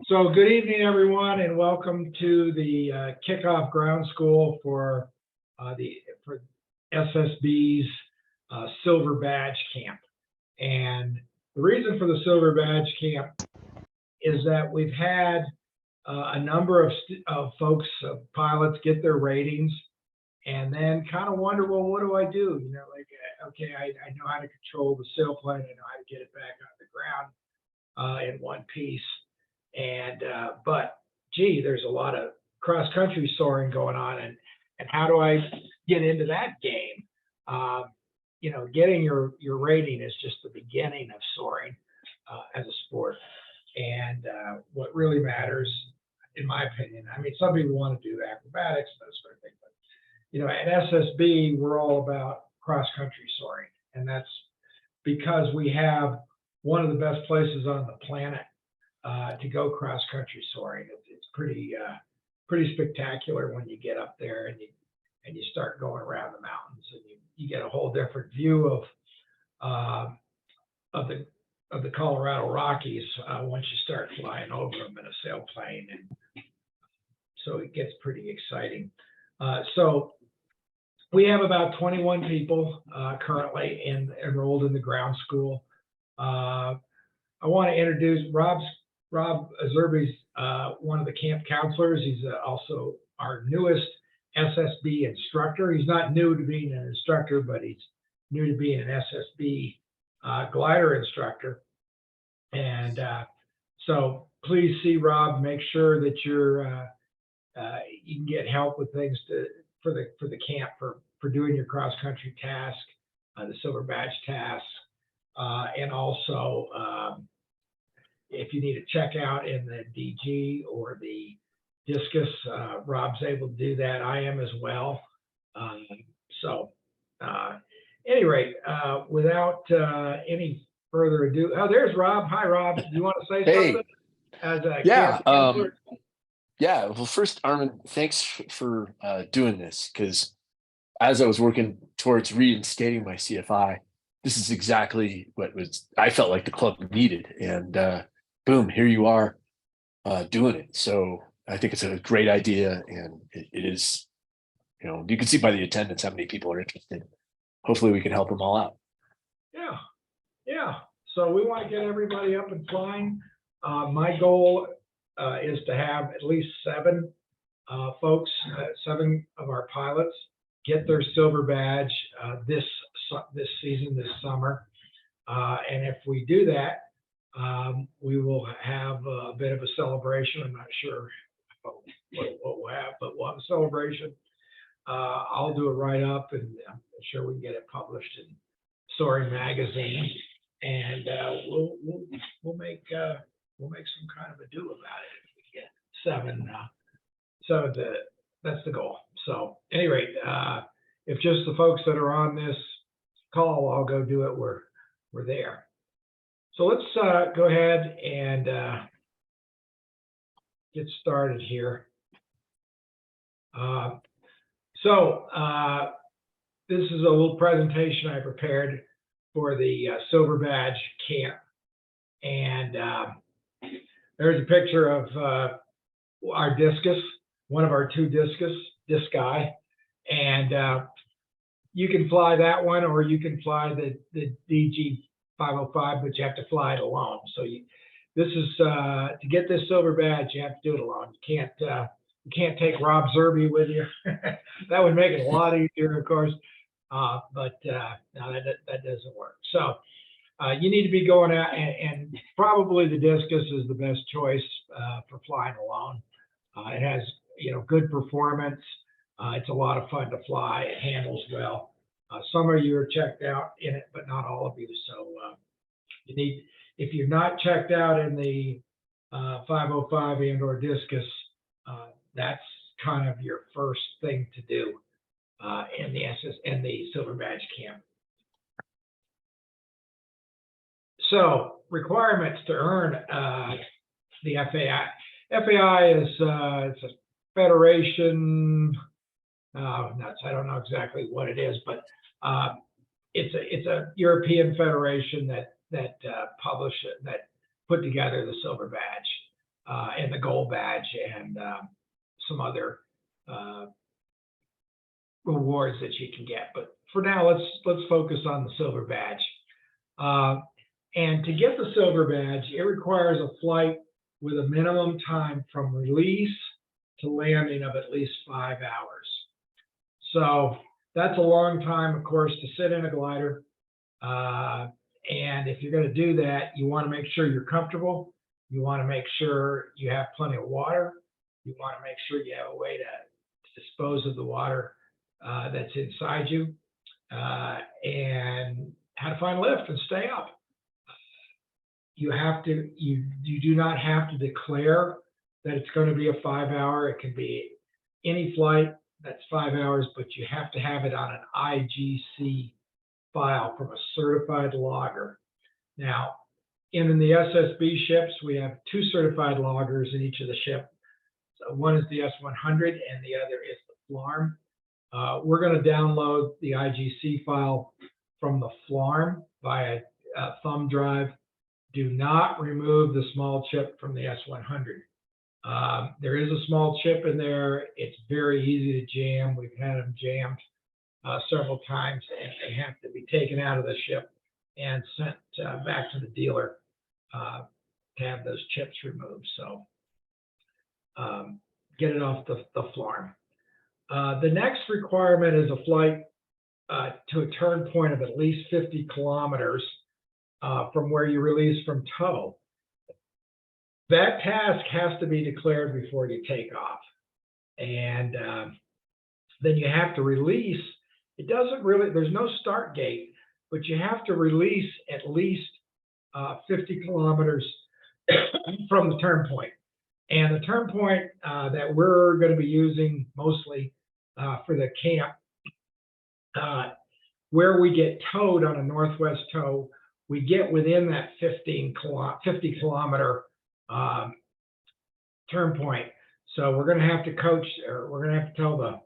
So good evening, everyone, and welcome to the Kickoff Ground School for SSB's Silver Badge Camp. And the reason for the Silver Badge Camp is that we've had a number of folks, pilots, get their ratings, and then kind of wonder, well, what do I do? You know, like, okay, I know how to control the sailplane, I know how to get it back on the ground in one piece. And but gee, there's a lot of cross-country soaring going on, and how do I get into that game? You know, getting your rating is just the beginning of soaring as a sport. And what really matters, in my opinion, I mean, some people want to do acrobatics, that sort of thing, but you know, at SSB, we're all about cross-country soaring, and that's because we have one of the best places on the planet to go cross-country soaring. It's pretty spectacular when you get up there and you start going around the mountains, and you get a whole different view of the Colorado Rockies once you start flying over them in a sailplane, and so it gets pretty exciting. So we have about 21 people currently enrolled in the ground school. I want to introduce Rob Zerby's one of the camp counselors. He's also our newest SSB instructor. He's not new to being an instructor, but he's new to being an SSB glider instructor. And so please see Rob. Make sure that you can get help with things for the camp for doing your cross country task, the Silver Badge task, and also if you need a checkout in the DG or the discus, Rob's able to do that. I am as well. So at any rate, without any further ado, oh, there's Rob. Hi, Rob. Do you want to say something? As a camp counselor? Yeah. Well, first, Armin, thanks for doing this, because as I was working towards reinstating my CFI, this is exactly what I felt like the club needed. And boom, here you are doing it. So I think it's a great idea, and it is, you know, you can see by the attendance how many people are interested. Hopefully we can help them all out. Yeah. So we want to get everybody up and flying. My goal is to have at least 7 folks, 7 of our pilots get their Silver Badge this season, this summer. And if we do that, we will have a bit of a celebration. I'm not sure what we'll have, but we'll have a celebration. I'll do a write-up, and I'm sure we can get it published in Soaring magazine, and we'll make some kind of a do about it if we get 7. So that's the goal. So at any rate, if just the folks that are on this call, I'll go do it. We're there. So let's go ahead and get started here. So this is a little presentation I prepared for the Silver Badge camp. And there's a picture of our discus, one of our 2 disci. And you can fly that one, or you can fly the DG 505, but you have to fly it alone. So this is to get this Silver Badge, you have to do it alone. You can't take Rob Zerby with you. That would make it a lot easier, of course, but no, that doesn't work. So you need to be going out, and probably the discus is the best choice for flying alone. It has, you know, good performance. It's a lot of fun to fly. It handles well. Some of you are checked out in it, but not all of you. So you need, if you're not checked out in the 505 and/or discus, that's kind of your first thing to do in the Silver Badge camp. So requirements to earn the FAI. FAI is it's a federation. I don't know exactly what it is, but it's a European federation that put together the Silver Badge and the Gold Badge and some other rewards that you can get. But for now, let's focus on the Silver Badge. And to get the Silver Badge, it requires a flight with a minimum time from release to landing of at least 5 hours. So that's a long time, of course, to sit in a glider. And if you're going to do that, you want to make sure you're comfortable. You want to make sure you have plenty of water. You want to make sure you have a way to dispose of the water that's inside you, and how to find lift and stay up. You do not have to declare that it's going to be a 5 hour. It can be any flight that's 5 hours, but you have to have it on an IGC file from a certified logger. Now, in the SSB ships, we have 2 certified loggers in each of the ship. So one is the S100 and the other is the FLARM. We're going to download the IGC file from the FLARM via thumb drive. Do not remove the small chip from the S100. There is a small chip in there. It's very easy to jam. We've had them jammed several times, and they have to be taken out of the ship and sent back to the dealer to have those chips removed. So get it off the FLARM. The next requirement is a flight to a turn point of at least 50 kilometers from where you release from tow. That task has to be declared before you take off. And then you have to release. It doesn't really, there's no start gate, but you have to release at least 50 kilometers from the turn point. And the turn point that we're going to be using mostly for the camp, where we get towed on a northwest tow, we get within that 50 kilometer turn point. So we're going to have to coach, or we're going to have to tell the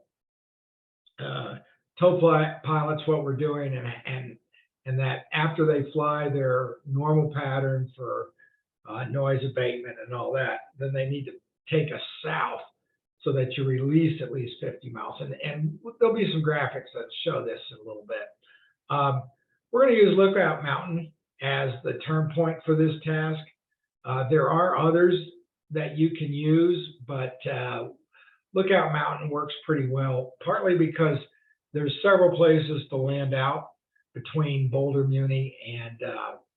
tow pilots what we're doing, and that after they fly their normal pattern for noise abatement and all that, then they need to take us south so that you release at least 50 miles. And there'll be some graphics that show this in a little bit. We're going to use Lookout Mountain as the turn point for this task. There are others that you can use, but Lookout Mountain works pretty well, partly because there's several places to land out between Boulder Muni and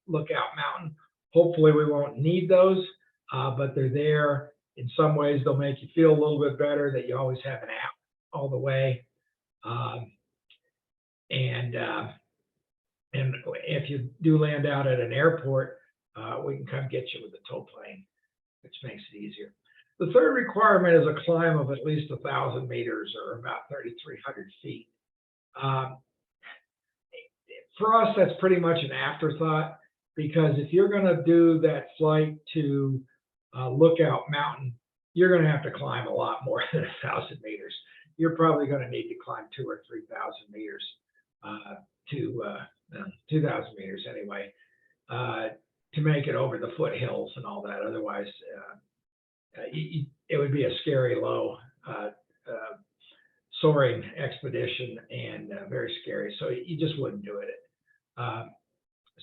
Lookout Mountain. Hopefully we won't need those, but they're there. In some ways, they'll make you feel a little bit better that you always have an out all the way. And if you do land out at an airport, we can come get you with a tow plane, which makes it easier. The third requirement is a climb of at least 1,000 meters, or about 3,300 feet. For us, that's pretty much an afterthought, because if you're going to do that flight to Lookout Mountain, you're going to have to climb a lot more than 1,000 meters. You're probably going to need to climb 2,000 or 3,000 meters to 2,000 meters anyway, to make it over the foothills and all that. Otherwise, it would be a scary low soaring expedition, and very scary. So you just wouldn't do it.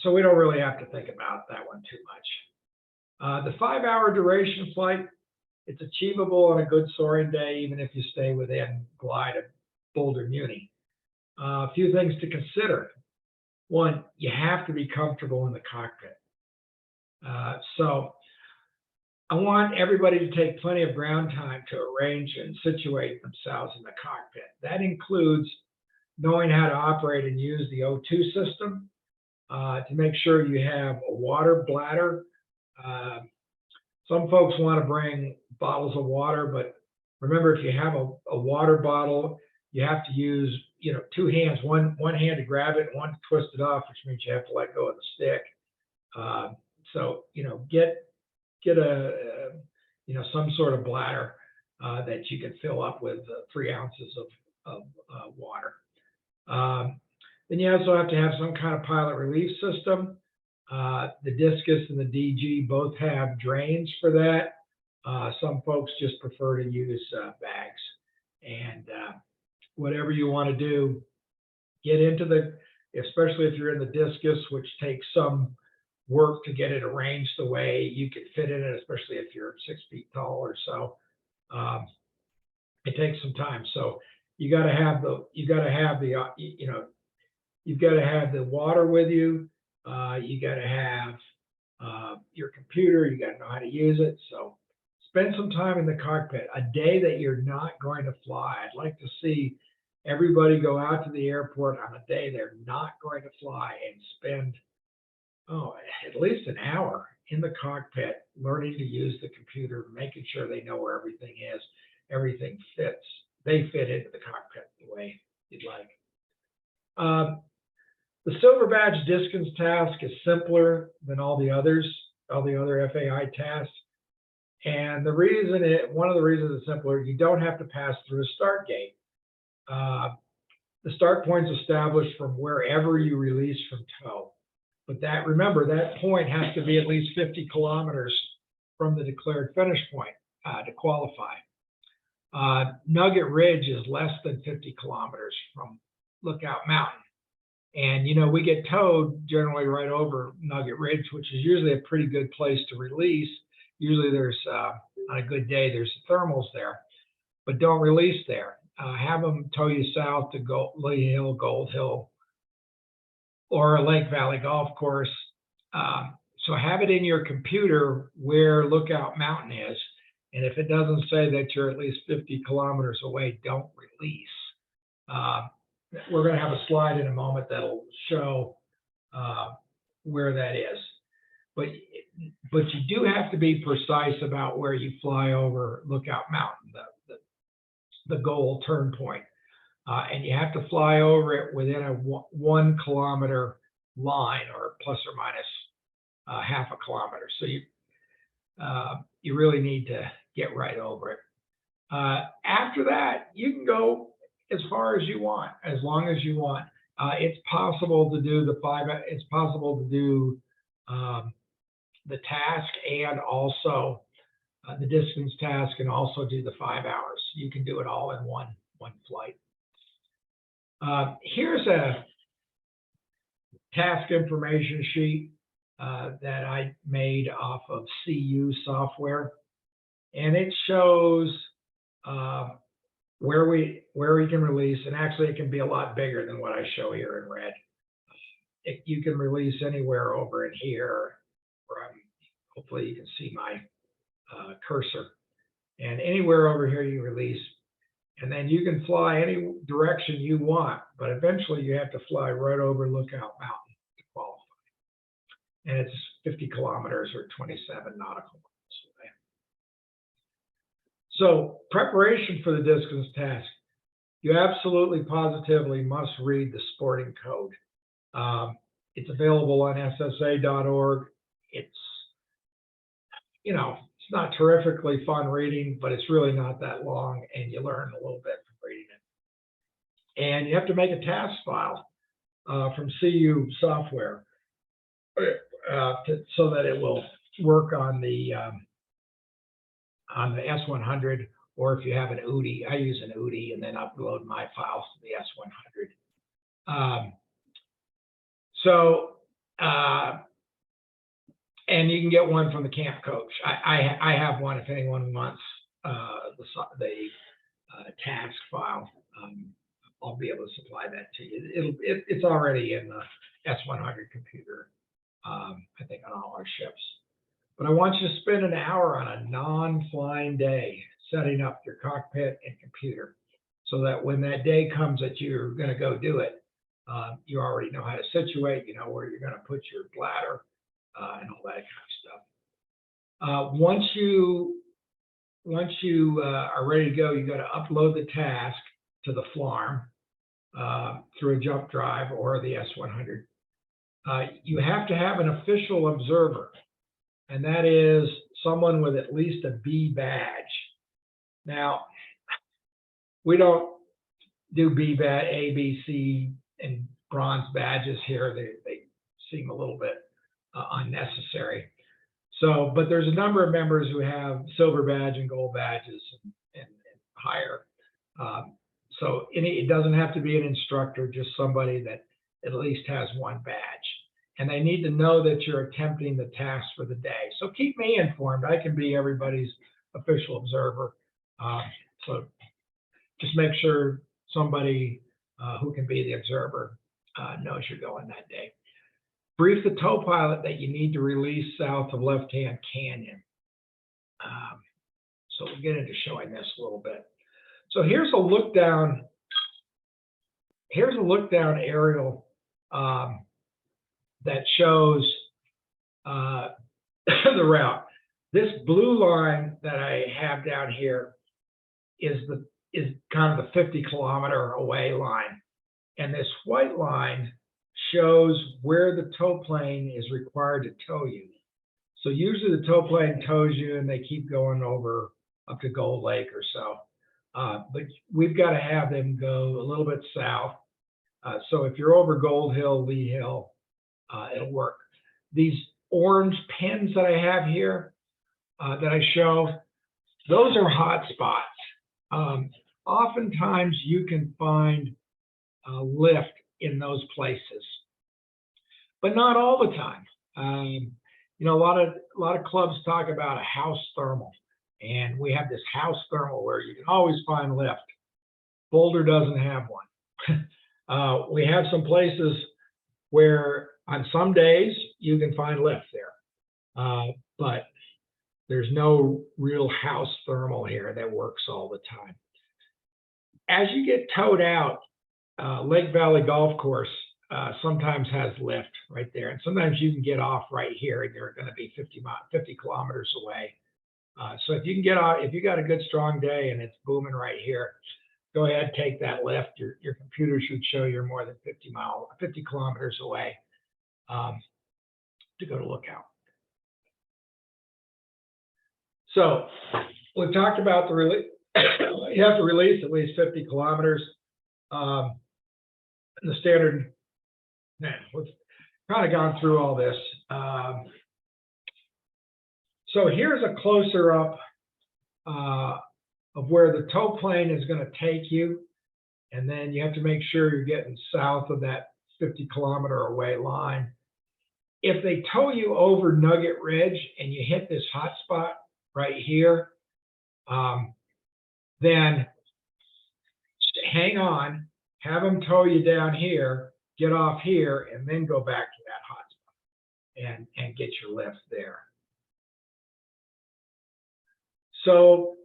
So we don't really have to think about that one too much. The 5 hour duration flight, it's achievable on a good soaring day, even if you stay within glide of Boulder Muni. A few things to consider. One, you have to be comfortable in the cockpit. So I want everybody to take plenty of ground time to arrange and situate themselves in the cockpit. That includes knowing how to operate and use the O2 system, to make sure you have a water bladder. Some folks want to bring bottles of water, but remember, if you have a water bottle, you have to use, 2 hands, one hand to grab it, one to twist it off, which means you have to let go of the stick. So, get a, some sort of bladder that you can fill up with 3 ounces of water. Then you also have to have some kind of pilot relief system. The discus and the DG both have drains for that. Some folks just prefer to use bags. And whatever you want to do, get into especially if you're in the discus, which takes some work to get it arranged the way you can fit in it, especially if you're 6 feet tall or so. It takes some time. So you've got to have the water with you. You got to have your computer. You got to know how to use it. So spend some time in the cockpit. A day that you're not going to fly. I'd like to see everybody go out to the airport on a day they're not going to fly and spend at least an hour in the cockpit learning to use the computer, making sure they know where everything is, everything fits. They fit into the cockpit the way you'd like. The Silver Badge distance task is simpler than all the other FAI tasks. And one of the reasons it's simpler, you don't have to pass through a start gate. The start point's established from wherever you release from tow. But remember, that point has to be at least 50 kilometers from the declared finish point to qualify. Nugget Ridge is less than 50 kilometers from Lookout Mountain. And, we get towed generally right over Nugget Ridge, which is usually a pretty good place to release. Usually there's, on a good day, there's thermals there, but don't release there. Have them tow you south to Lee Hill, Gold Hill, or a Lake Valley Golf Course. So have it in your computer where Lookout Mountain is. And if it doesn't say that you're at least 50 kilometers away, don't release. We're going to have a slide in a moment that'll show where that is. But you do have to be precise about where you fly over Lookout Mountain, the goal turn point. And you have to fly over it within a 1 kilometer line, or plus or minus half a kilometer. So you really need to get right over it. After that, you can go as far as you want, as long as you want. It's possible to do it's possible to do the task and also the distance task, and also do the 5 hours. You can do it all in one flight. Here's a task information sheet that I made off of CU software, and it shows where we can release, and actually it can be a lot bigger than what I show here in red. You can release anywhere over in here, hopefully you can see my cursor, and anywhere over here you release. And then you can fly any direction you want, but eventually you have to fly right over Lookout Mountain to qualify. And it's 50 kilometers or 27 nautical miles away. So preparation for the distance task. You absolutely positively must read the sporting code. It's available on ssa.org. It's not terrifically fun reading, but it's really not that long, and you learn a little bit from reading it. And you have to make a task file from CU software so that it will work on the S100, or if you have an UDI. I use an UDI and then upload my files to the S100. And you can get one from the camp coach. I have one if anyone wants the task file. I'll be able to supply that to you. It's already in the S100 computer, I think on all our ships. But I want you to spend an hour on a non-flying day setting up your cockpit and computer, so that when that day comes that you're going to go do it, you already know how to situate, you know where you're going to put your bladder, and all that kind of stuff. Once you are ready to go, you got to upload the task to the FLARM through a jump drive or the S100. You have to have an official observer, and that is someone with at least a B badge. Now, we don't do B badge, A, B, C, and bronze badges here. They seem a little bit unnecessary. So, but there's a number of members who have silver badge and gold badges and higher. So it doesn't have to be an instructor, just somebody that at least has one badge. And they need to know that you're attempting the task for the day. So keep me informed. I can be everybody's official observer. So just make sure somebody who can be the observer knows you're going that day. Brief the tow pilot that you need to release south of Left-Hand Canyon. So we'll get into showing this a little bit. So here's a look down. Here's a look down aerial that shows the route. This blue line that I have down here is kind of the 50-kilometer away line, and this white line shows where the tow plane is required to tow you. So usually the tow plane tows you and they keep going over up to Gold Lake or so. But we've got to have them go a little bit south. So if you're over Gold Hill, Lee Hill, it'll work. These orange pins that I have here that I show, those are hot spots. Oftentimes you can find lift in those places, but not all the time. You know, a lot of clubs talk about a house thermal, and we have this house thermal where you can always find lift. Boulder doesn't have one. We have some places where on some days you can find lift there, but there's no real house thermal here that works all the time. As you get towed out, Lake Valley Golf Course sometimes has lift right there, and sometimes you can get off right here, and you're going to be 50 kilometers away. So if you can get off, if you got a good strong day and it's booming right here, go ahead, take that lift. Your computer should show you're more than 50 kilometers away to go to lookout. So we've talked about the release. You have to release at least 50 kilometers. The standard, we've kind of gone through all this. So here's a closer up of where the tow plane is going to take you. And then you have to make sure you're getting south of that 50-kilometer away line. If they tow you over Nugget Ridge and you hit this hot spot right here, then hang on, have them tow you down here, get off here, and then go back to that hot spot and get your lift there. So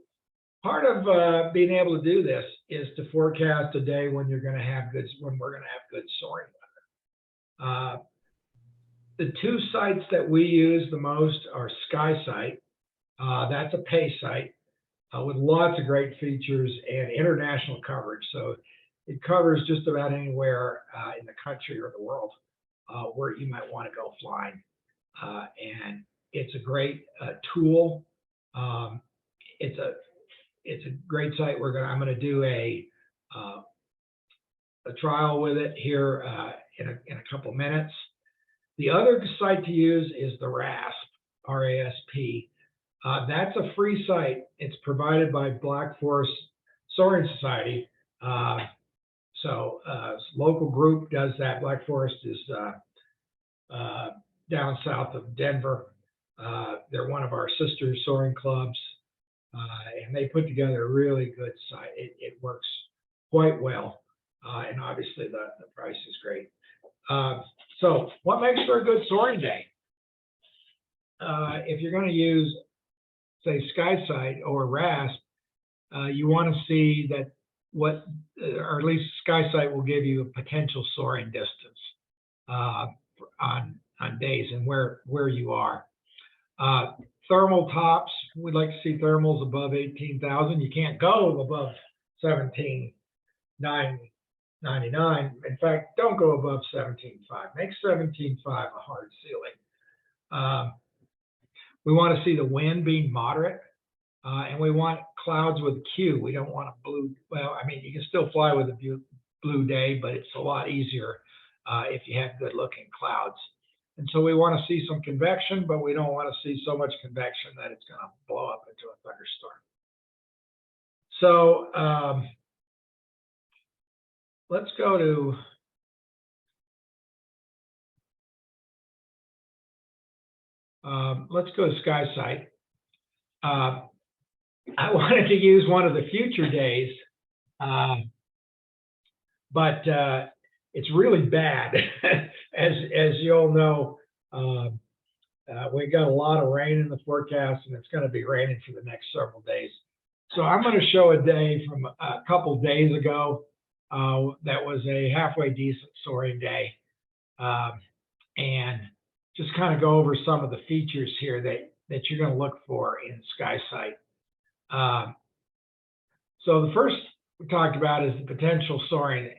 part of being able to do this is to forecast a day when you're going to have good, when we're going to have good soaring weather. The two sites that we use the most are Sky Site. That's a pay site with lots of great features and international coverage. So it covers just about anywhere in the country or the world where you might want to go flying. And it's a great tool. It's a great site. I'm going to do a trial with it here in a couple minutes. The other site to use is the RASP, R-A-S-P. That's a free site. It's provided by Black Forest Soaring Society. So local group does that. Black Forest is down south of Denver. They're one of our sister soaring clubs, and they put together a really good site. It works quite well, and obviously the price is great. So what makes for a good soaring day? If you're going to use, say, SkySight or RASP, you want to see that or at least SkySight will give you a potential soaring distance on days and where you are. Thermal tops, we'd like to see thermals above 18,000. You can't go above 17,999. In fact, don't go above 17,500. Make 17,500 a hard ceiling. We want to see the wind being moderate, and we want clouds with Q. We don't want a blue, well, I mean, you can still fly with a blue day, but it's a lot easier if you have good looking clouds. And so we want to see some convection, but we don't want to see so much convection that it's going to blow up into a thunderstorm. So let's go to SkySight. I wanted to use one of the future days, but it's really bad. as you all know, we got a lot of rain in the forecast, and it's going to be raining for the next several days. So I'm going to show a day from a couple days ago that was a halfway decent soaring day, and just kind of go over some of the features here that you're going to look for in SkySight. So the first we talked about is the potential soaring,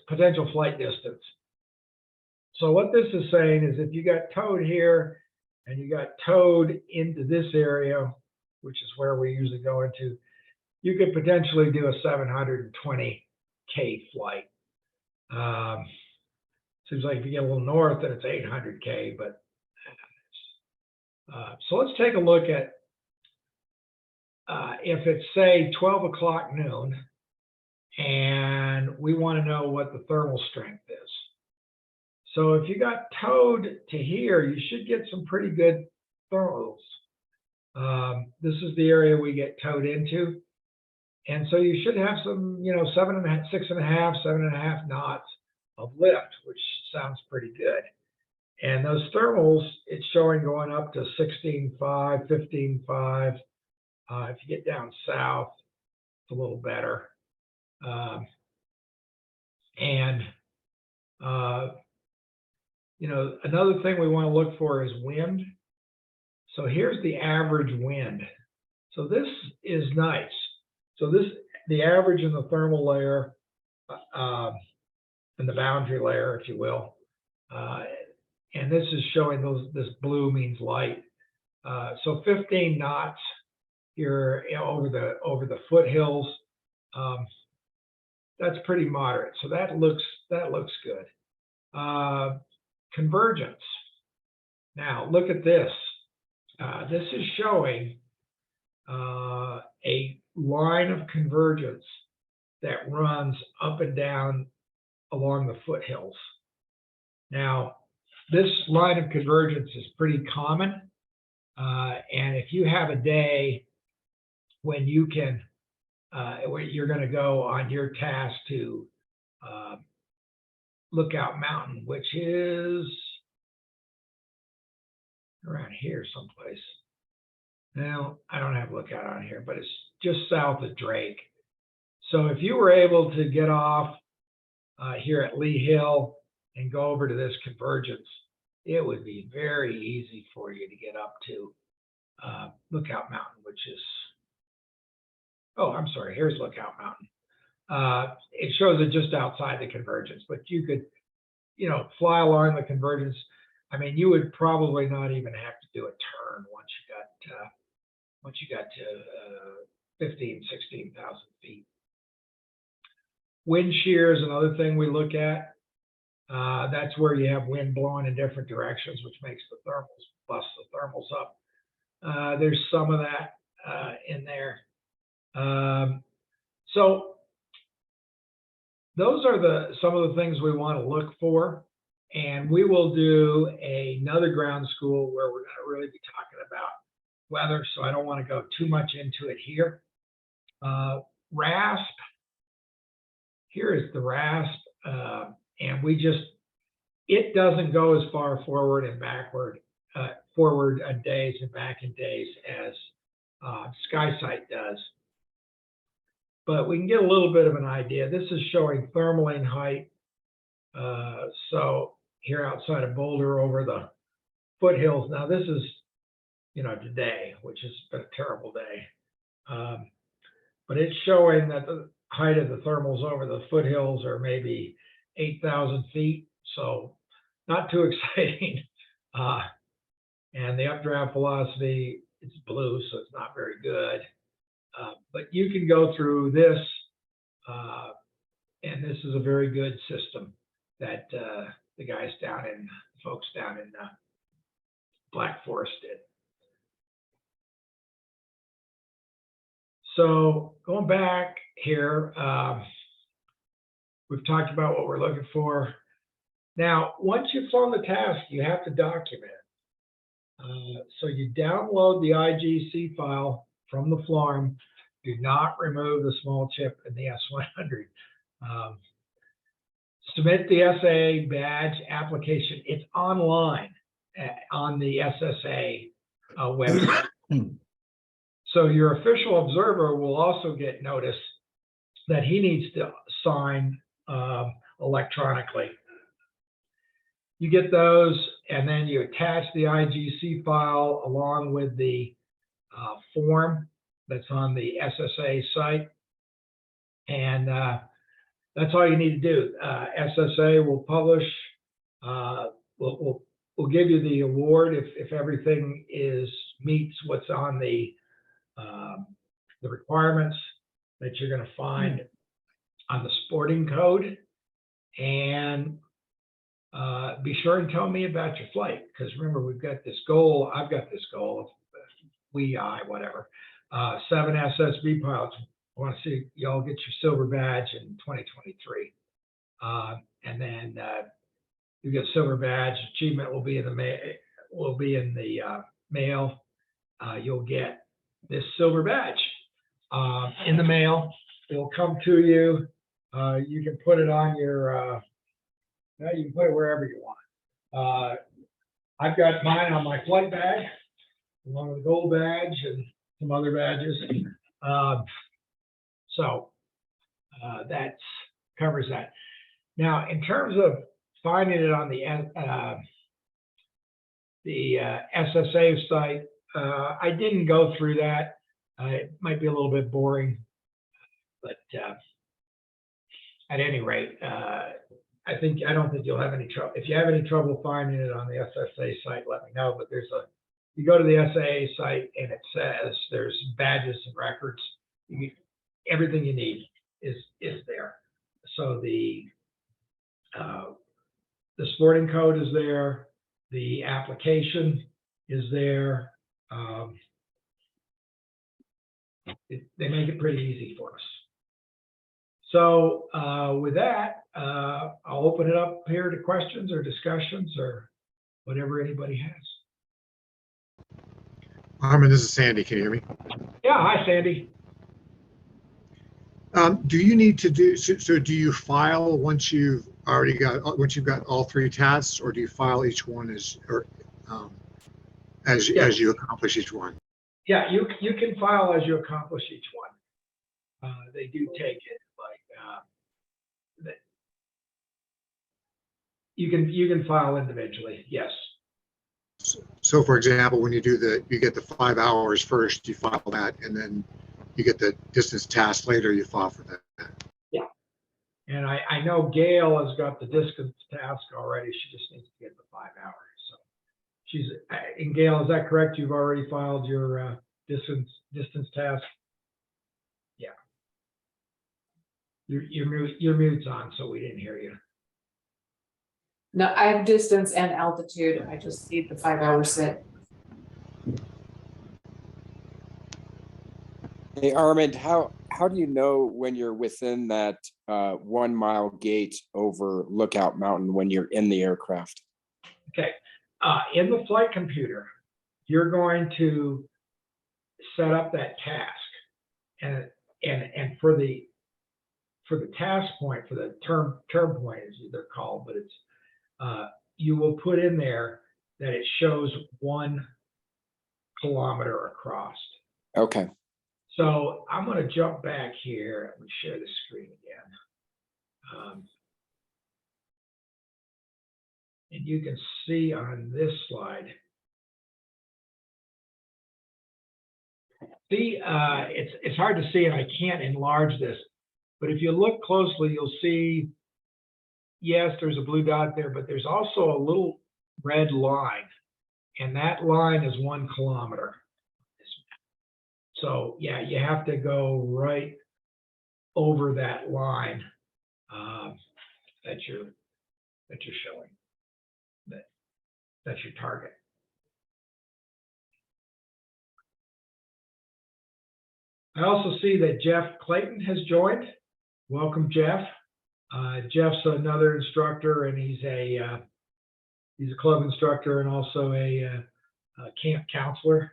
potential flight distance. So what this is saying is if you got towed here and you got towed into this area, which is where we usually go into, you could potentially do a 720K flight. Seems like if you get a little north, then it's 800K, but so let's take a look at if it's say 12 o'clock noon and we want to know what the thermal strength is. So if you got towed to here, you should get some pretty good thermals. This is the area we get towed into. And so you should have some, 7.5 knots of lift, which sounds pretty good. And those thermals, it's showing going up to 16.5, 15.5. If you get down south, it's a little better. Another thing we want to look for is wind. So here's the average wind. So this is nice. So the average in the thermal layer, in the boundary layer, if you will. And this is showing this blue means light. So 15 knots here over the foothills. That's pretty moderate. So that looks good. Convergence. Now look at this. This is showing a line of convergence that runs up and down along the foothills. Now, this line of convergence is pretty common. And if you have a day when you can, where you're going to go on your task to Lookout Mountain, which is around here someplace. Now, I don't have Lookout on here, but it's just south of Drake. So if you were able to get off here at Lee Hill and go over to this convergence, it would be very easy for you to get up to Lookout Mountain, which is, here's Lookout Mountain. It shows it just outside the convergence, but you could, fly along the convergence. I mean, you would probably not even have to do a turn once you got to 15,000, 16,000 feet. Wind shear is another thing we look at. That's where you have wind blowing in different directions, which makes the thermals, busts the thermals up. There's some of that in there. So those are some of the things we want to look for. And we will do another ground school where we're going to really be talking about weather. So I don't want to go too much into it here. RASP. Here is the RASP. And it doesn't go as far forward and backward, forward a days and back in days as SkySight does. But we can get a little bit of an idea. This is showing thermaling height. So here outside of Boulder over the foothills. Now this is, today, which has been a terrible day. But it's showing that the height of the thermals over the foothills are maybe 8,000 feet. So not too exciting. And the updraft velocity, it's blue, so it's not very good. But you can go through this, and this is a very good system that the guys down in folks down in Black Forest did. So going back here, we've talked about what we're looking for. Now, once you've flown the task, you have to document it. So you download the IGC file from the FLARM. Do not remove the small chip in the S100. Submit the FAI badge application. It's online on the SSA website. So your official observer will also get notice that he needs to sign electronically. You get those, and then you attach the IGC file along with the form that's on the SSA site. And that's all you need to do. SSA will publish, we'll give you the award if everything meets what's on the requirements that you're going to find on the sporting code. And be sure and tell me about your flight, because remember, we've got this goal. I've got this goal of 7 SSB pilots. I want to see y'all get your silver badge in 2023. And then you get silver badge. Achievement will be in the mail. You'll get this silver badge in the mail. It'll come to you. You can put it on your. You can put it wherever you want. I've got mine on my flight bag, along with the gold badge and some other badges. So that covers that. Now, in terms of finding it on the SSA site, I didn't go through that. It might be a little bit boring, but at any rate, I don't think you'll have any trouble. If you have any trouble finding it on the SSA site, let me know. But you go to the SAA site and it says there's badges and records. Everything you need is there. So the sporting code is there. The application is there. They make it pretty easy for us. So with that, I'll open it up here to questions or discussions or whatever anybody has. Armin, this is Sandy. Can you hear me? Yeah, hi, Sandy. Do you need to do so? Do you file once you've got all 3 tasks, or do you file each one as you accomplish each one? Yeah, you can file as you accomplish each one. They do take it like you can file individually. Yes. So, for example, when you get the 5 hours first, you file that, and then you get the distance task later, you file for that. Yeah. And I know Gail has got the distance task already. She just needs to get the 5 hours. So and Gail, is that correct? You've already filed your distance task? Yeah. Your mute's on, so we didn't hear you. No, I have distance and altitude. I just need the 5 hour sit. Hey, Armand, how do you know when you're within that 1 mile gate over Lookout Mountain when you're in the aircraft? Okay, in the flight computer, you're going to set up that task, and for the task point, for the term point, as they're called, but it's you will put in there that it shows 1 kilometer across. Okay. So I'm going to jump back here and share the screen again. And you can see on this slide, it's hard to see and I can't enlarge this, but if you look closely, you'll see, yes, there's a blue dot there, but there's also a little red line, and that line is 1 kilometer. So yeah, you have to go right over that line that you're showing. That's your target. I also see that Jeff Clayton has joined. Welcome, Jeff. Jeff's another instructor, and he's a club instructor and also a camp counselor.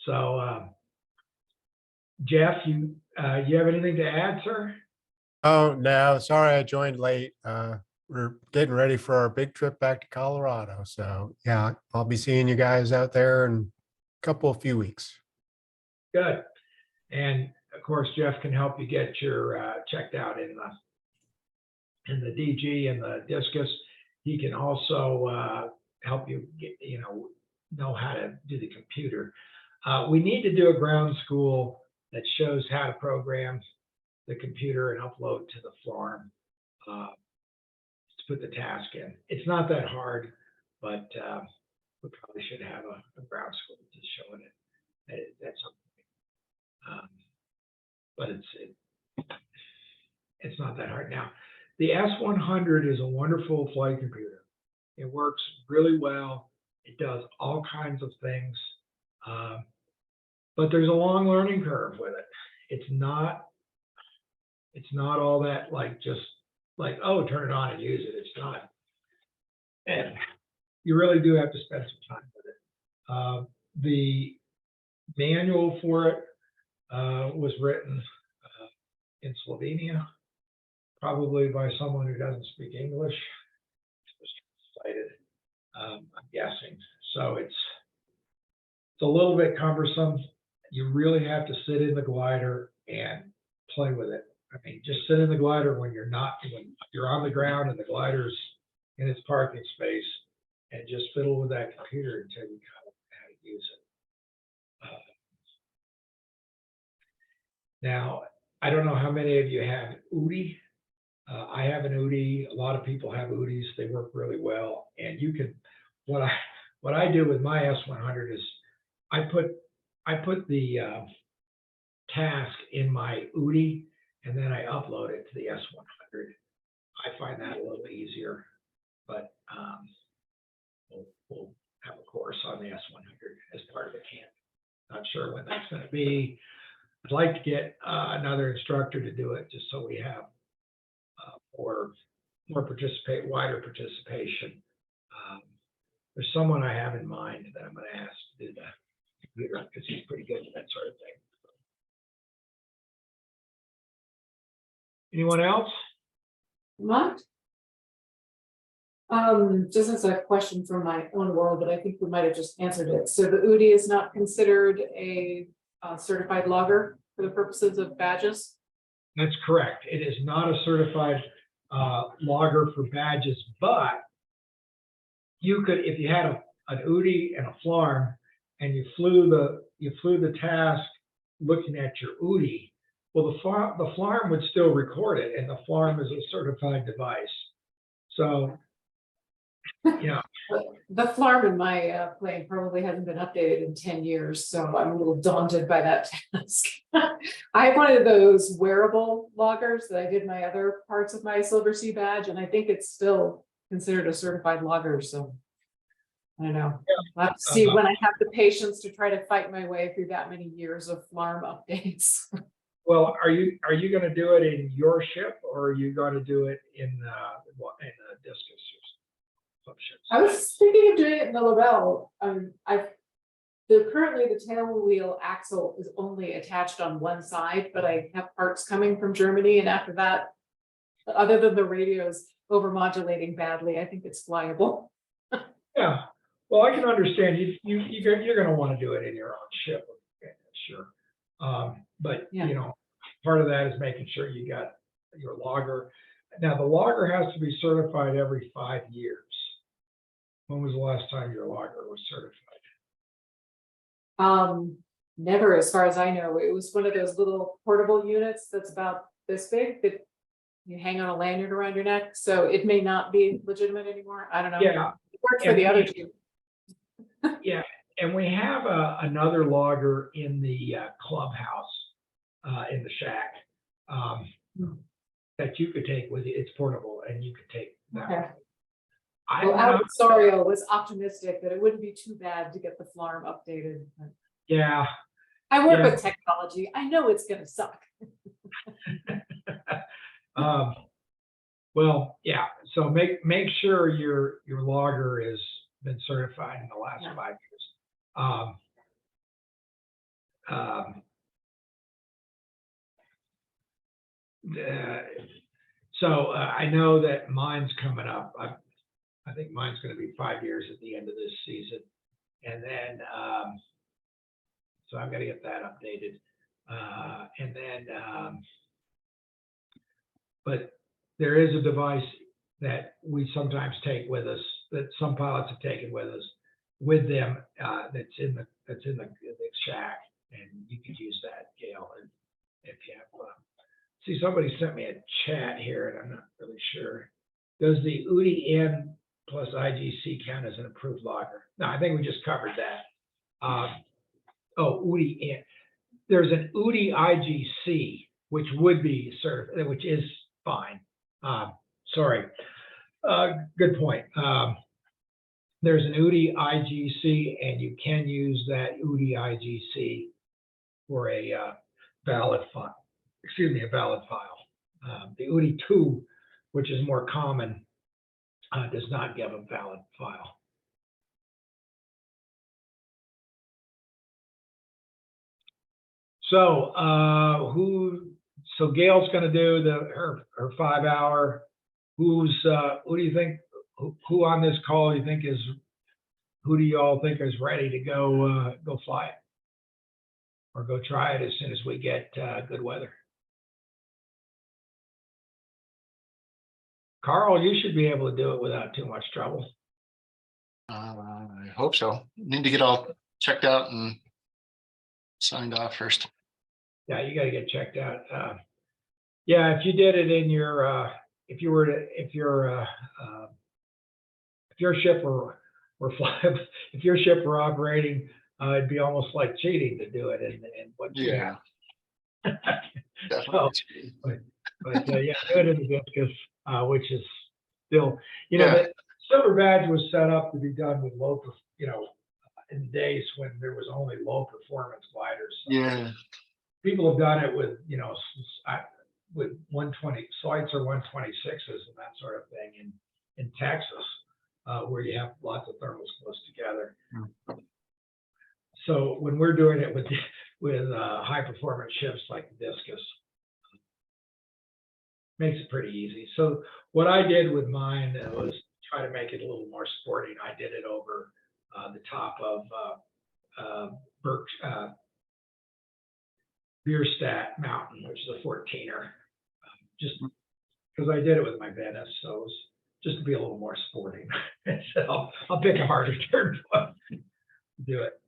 So, Jeff, you have anything to add, sir? Oh, no, sorry, I joined late. We're getting ready for our big trip back to Colorado. So yeah, I'll be seeing you guys out there in a few weeks. Good. And of course, Jeff can help you get your checked out in the DG and the discus. He can also help you get, know how to do the computer. We need to do a ground school that shows how to program the computer and upload to the farm to put the task in. It's not that hard, but we probably should have a ground school just showing it. That's something. But it's not that hard. Now, the S100 is a wonderful flight computer. It works really well. It does all kinds of things, but there's a long learning curve with it. It's not all that just like, oh, turn it on and use it. It's not. And you really do have to spend some time with it. The manual for it was written in Slovenia, probably by someone who doesn't speak English. It was translated, I'm guessing. So it's a little bit cumbersome. You really have to sit in the glider and play with it. I mean, just sit in the glider when you're on the ground and the glider's in its parking space, and just fiddle with that computer until you kind of know how to use it. Now, I don't know how many of you have UDI. I have an UDI. A lot of people have UDIs. They work really well. And you can, what I do with my S100 is I put the task in my UDI, and then I upload it to the S100. I find that a little easier, but we'll have a course on the S100 as part of the camp. Not sure when that's going to be. I'd like to get another instructor to do it, just so we have wider participation. There's someone I have in mind that I'm going to ask to do that computer, because he's pretty good at that sort of thing. Anyone else? What? Just as a question from my own world, but I think we might have just answered it. So the UDI is not considered a certified logger for the purposes of badges? That's correct. It is not a certified logger for badges, but you could, if you had an UDI and a FLARM, and you flew the task looking at your UDI, well, the FLARM would still record it, and the FLARM is a certified device. So, The FLARM in my plane probably hasn't been updated in 10 years, so I'm a little daunted by that task. I have one of those wearable loggers that I did my other parts of my Silver Sea badge, and I think it's still considered a certified logger, so I don't know. I'll have to see when I have the patience to try to fight my way through that many years of FLARM updates. well, are you going to do it in your ship, or are you going to do it in the discus? I was thinking of doing it in the Lavelle. Currently the tail wheel axle is only attached on one side, but I have parts coming from Germany, and after that, other than the radios overmodulating badly, I think it's flyable. Yeah, well, I can understand you're going to want to do it in your own ship, sure. But Yeah. part of that is making sure you got your logger. Now, the logger has to be certified every 5 years. When was the last time your logger was certified? Never, as far as I know. It was one of those little portable units that's about this big that you hang on a lanyard around your neck. So it may not be legitimate anymore. I don't know. Yeah. It worked for the other two. Yeah, and we have another logger in the clubhouse, in the shack, that you could take with you. It's portable, and you could take that. Okay. Well, Albert Sorio was optimistic that it wouldn't be too bad to get the FLARM updated. Yeah. I work Yeah. with technology. I know it's gonna suck. Well, yeah, so make sure your logger has been certified in the last Yeah. 5 years. So I know that mine's coming up. I think mine's going to be 5 years at the end of this season, and then so I've got to get that updated, and then but there is a device that we sometimes take with us, that some pilots have taken with them, that's in the shack, and you could use that, Gail, and if you have. See, somebody sent me a chat here, and I'm not really sure. Does the UDI N plus IGC count as an approved logger? No, I think we just covered that. UDI N. There's an UDI IGC, which would be certified, which is fine. Sorry. Good point. There's an UDI IGC, and you can use that UDI IGC for a valid file. Excuse me, a valid file. The UDI 2, which is more common, does not give a valid file. So so Gail's going to do her 5 hour. Who do you think, who on this call you think who do you all think is ready to go fly it? Or go try it as soon as we get good weather? Carl, you should be able to do it without too much trouble. I hope so. Need to get all checked out and signed off first. Yeah, you got to get checked out. Yeah, if you did it in your, if your ship were flying, if your ship were operating, it'd be almost like cheating to do it. And what? Yeah. So, but yeah, do it in the discus, which is still, Yeah. the Silver Badge was set up to be done with low, in days when there was only low performance gliders. So Yeah. people have done it with, with 120 Schweitzer 126s and that sort of thing in Texas, where you have lots of thermals close together. So when we're doing it with high performance ships like the Discus, makes it pretty easy. So what I did with mine was try to make it a little more sporting. I did it over the top of Bierstadt Mountain, which is a 14er, just because I did it with my Venice, so it was just to be a little more sporting. So I'll pick a harder turn to do it.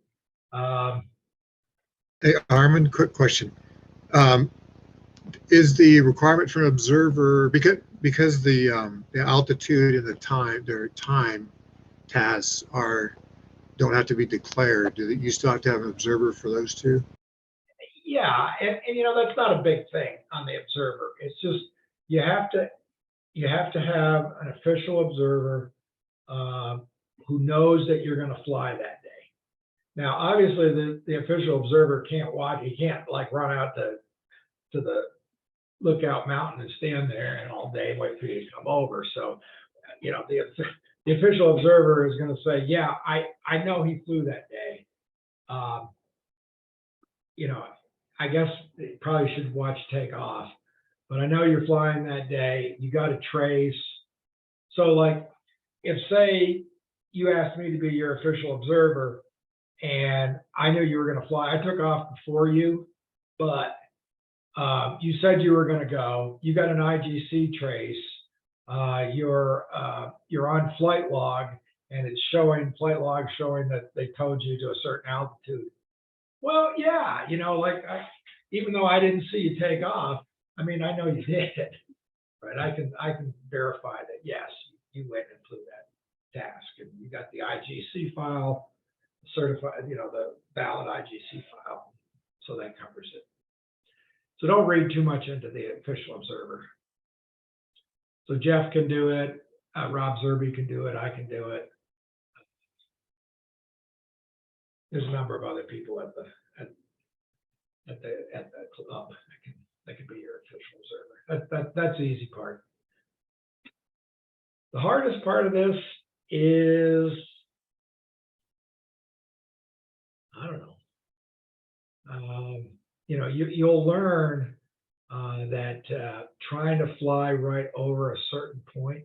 Hey, Armin, quick question. Is the requirement for an observer, because the altitude and their time tasks don't have to be declared, you still have to have an observer for those two? Yeah, and that's not a big thing on the observer. It's just you have to have an official observer who knows that you're going to fly that day. Now, obviously, the official observer can't watch. He can't like run out to the lookout mountain and stand there and all day wait for you to come over. So, the official observer is going to say, "Yeah, I know he flew that day." I guess you probably should watch takeoff, but I know you're flying that day. You got to trace. So, like, if say you asked me to be your official observer, and I knew you were going to fly, I took off before you, but you said you were going to go. You got an IGC trace. You're on flight log, and it's showing flight log showing that they towed you to a certain altitude. Well, yeah, even though I didn't see you take off, I mean, I know you did, right? I can verify that yes, you went and flew that task, and you got the IGC file certified, the valid IGC file, so that covers it. So don't read too much into the official observer. So Jeff can do it. Rob Zerby can do it. I can do it. There's a number of other people at the club that can be your official observer. That's the easy part. The hardest part of this is, I don't know. You know, you'll learn that trying to fly right over a certain point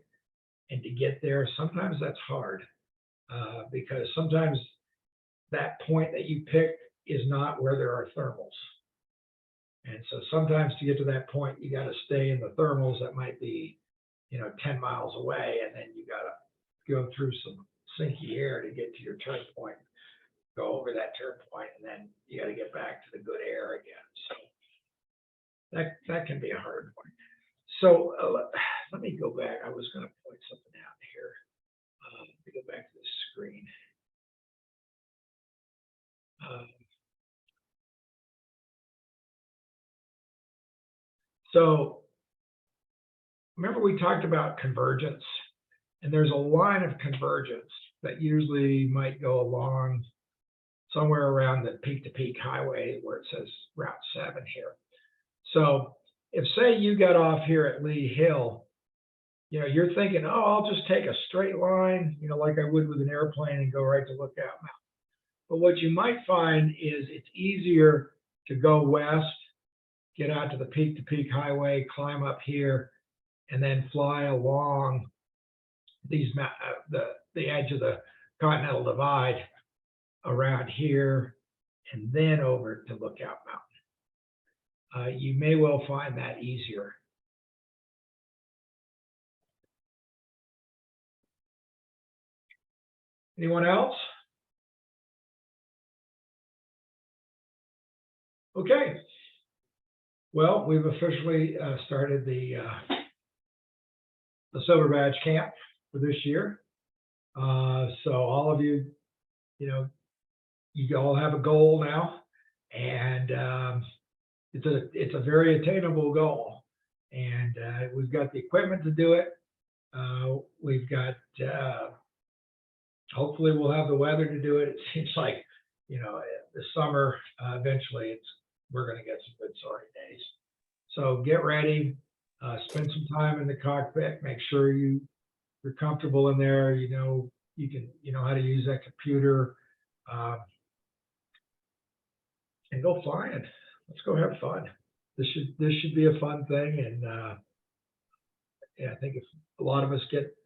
and to get there, sometimes that's hard because sometimes that point that you picked is not where there are thermals. And so sometimes to get to that point, you got to stay in the thermals that might be, you know, 10 miles away, and then you got to go through some sinky air to get to your turn point, go over that turn point, and then you got to get back to the good air again. So that can be a hard one. So let me go back. I was going to point something out here. Let me go back to the screen. So remember we talked about convergence, and there's a line of convergence that usually might go along somewhere around the peak-to-peak highway where it says Route 7 here. So if, say, you got off here at Lee Hill, you know, you're thinking, oh, I'll just take a straight line, you know, like I would with an airplane and go right to Lookout Mountain. But what you might find is it's easier to go west, get out to the peak-to-peak highway, climb up here, and then fly along these the edge of the Continental Divide around here, and then over to Lookout Mountain. You may well find that easier. Anyone else? Okay. Well, we've officially started the Silver Badge camp for this year. So all of you, you know, you all have a goal now, and it's a very attainable goal. And we've got the equipment to do it. We've got hopefully we'll have the weather to do it. It seems like, you know, the summer eventually we're going to get some good soaring days. So get ready, spend some time in the cockpit, make sure you're comfortable in there. You know how to use that computer, and go flying. Let's go have fun. This should be a fun thing, and yeah, I think if a lot of us get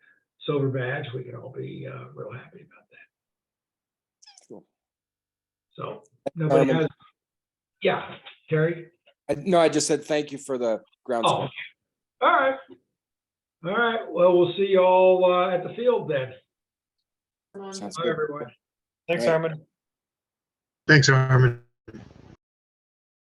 Silver Badge, we can all be real happy about that. Cool. So nobody Armin. has. Yeah, Terry. No, I just said thank you for the ground. Oh, all right. All right. Well, we'll see you all at the field then. Sounds Bye, good. everyone. Thanks, Right. Armin. Thanks, Armin.